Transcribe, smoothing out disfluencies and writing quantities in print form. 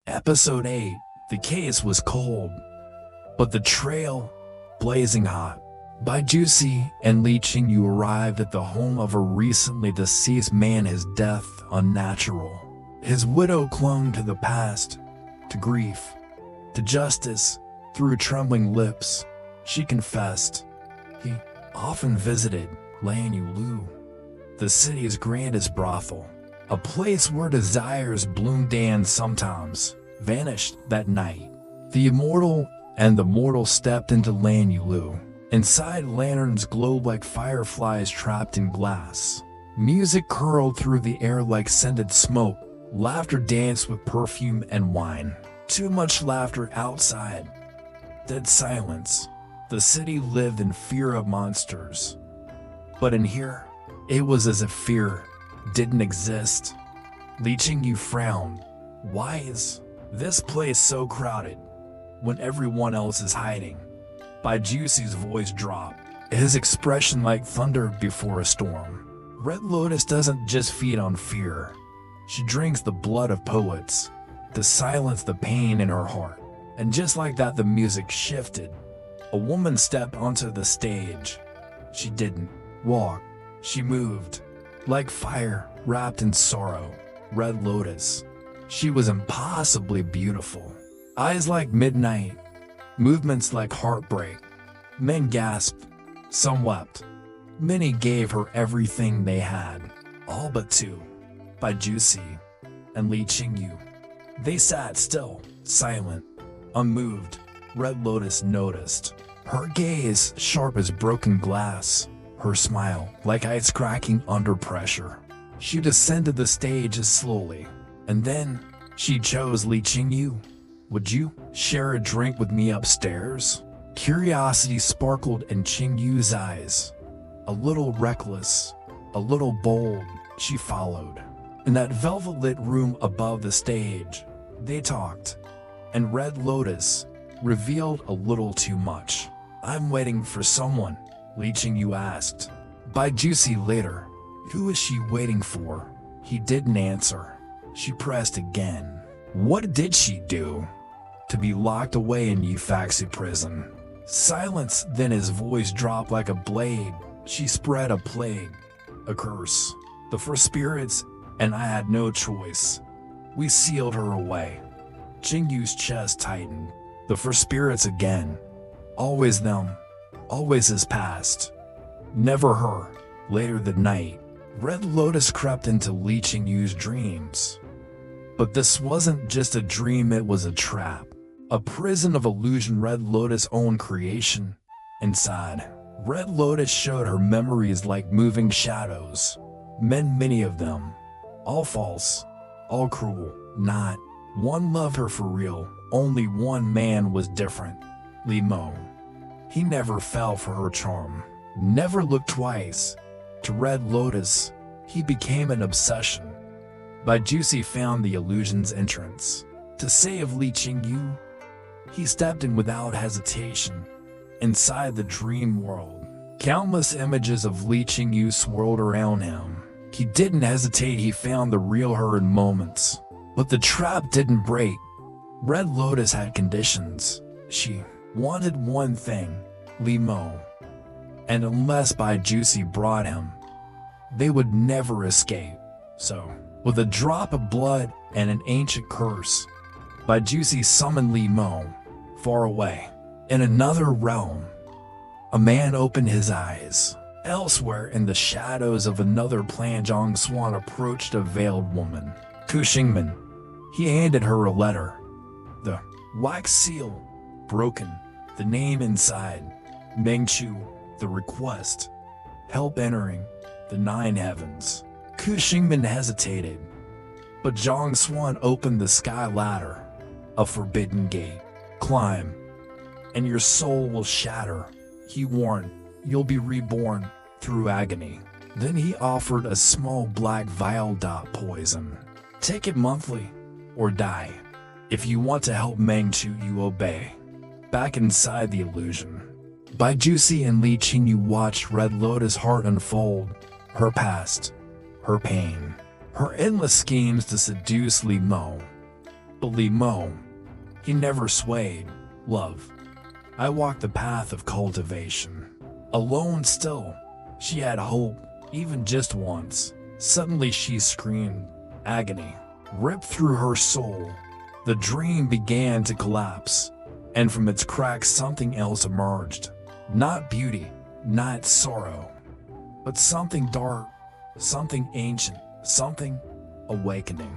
Episode 8. The case was cold, but the trail blazing hot. By Jiusi and Li Qingyu arrived at the home of a recently deceased man, his death unnatural. His widow clung to the past, to grief, to justice. Through trembling lips, she confessed he often visited Lanyu, the city's grandest brothel, a place where desires bloomed and sometimes vanished that night. The immortal and the mortal stepped into Lanyu. Inside, lanterns glowed like fireflies trapped in glass. Music curled through the air like scented smoke. Laughter danced with perfume and wine. Too much laughter outside. Dead silence. The city lived in fear of monsters. But in here, it was as if fear didn't exist. Li Qingyu frowned. Why is this place so crowded when everyone else is hiding? By Jiusi's voice dropped, his expression like thunder before a storm. Red Lotus doesn't just feed on fear. She drinks the blood of poets to silence the pain in her heart. And just like that, the music shifted. A woman stepped onto the stage. She didn't walk. She moved. Like fire wrapped in sorrow. Red Lotus. She was impossibly beautiful. Eyes like midnight. Movements like heartbreak. Men gasped. Some wept. Many gave her everything they had. All but two. By Jiusi and Li Qingyu. They sat still, silent, unmoved. Red Lotus noticed. Her gaze sharp as broken glass. Her smile like ice cracking under pressure. She descended the stage slowly. And then she chose Li Qingyu. Would you share a drink with me upstairs? Curiosity sparkled in Qingyu's eyes. A little reckless, a little bold, she followed. In that velvet-lit room above the stage, they talked. And Red Lotus revealed a little too much. I'm waiting for someone, Li Qingyu asked. By Jiusi later. Who is she waiting for? He didn't answer. She pressed again. What did she do? To be locked away in Yufaxi prison. Silence, then his voice dropped like a blade. She spread a plague, a curse. The first spirits, and I had no choice. We sealed her away. Qingyu's chest tightened. The first spirits again. Always them. Always his past. Never her. Later that night, Red Lotus crept into Li Qingyu's dreams. But this wasn't just a dream, it was a trap. A prison of illusion, Red Lotus' own creation. Inside, Red Lotus showed her memories like moving shadows. Many of them. All false. All cruel. Not one loved her for real. Only one man was different. Li Mo. He never fell for her charm. Never looked twice. To Red Lotus, he became an obsession. By Jiusi found the illusion's entrance. To save Li Qingyu, he stepped in without hesitation. Inside the dream world, countless images of Li Qingyu swirled around him. He didn't hesitate, he found the real her in moments. But the trap didn't break. Red Lotus had conditions. She wanted one thing, Li Mo. And unless By Jiusi brought him, they would never escape. So, with a drop of blood and an ancient curse, By Jiusi summoned Li Mo. Far away, in another realm, a man opened his eyes. Elsewhere, in the shadows of another planet, Jiang Swan approached a veiled woman. Ku Xingman. He handed her a letter. The wax seal, broken. The name inside. Meng Chu. The request. Help entering the 9 heavens. Ku Xingman hesitated. But Jiang Swan opened the sky ladder. A forbidden gate. Climb, and your soul will shatter. He warned, you'll be reborn through agony. Then he offered a small black vial. Poison. Take it monthly, or die. If you want to help Meng Chu, you obey. Back inside the illusion, By Jiusi and Li Qingyu watched Red Lotus' heart unfold. Her past, her pain, her endless schemes to seduce Li Mo. But Li Mo, he never swayed. Love. I walked the path of cultivation. Alone still, she had hope, even just once. Suddenly she screamed. Agony ripped through her soul. The dream began to collapse, and from its cracks something else emerged. Not beauty, not sorrow, but something dark, something ancient, something awakening.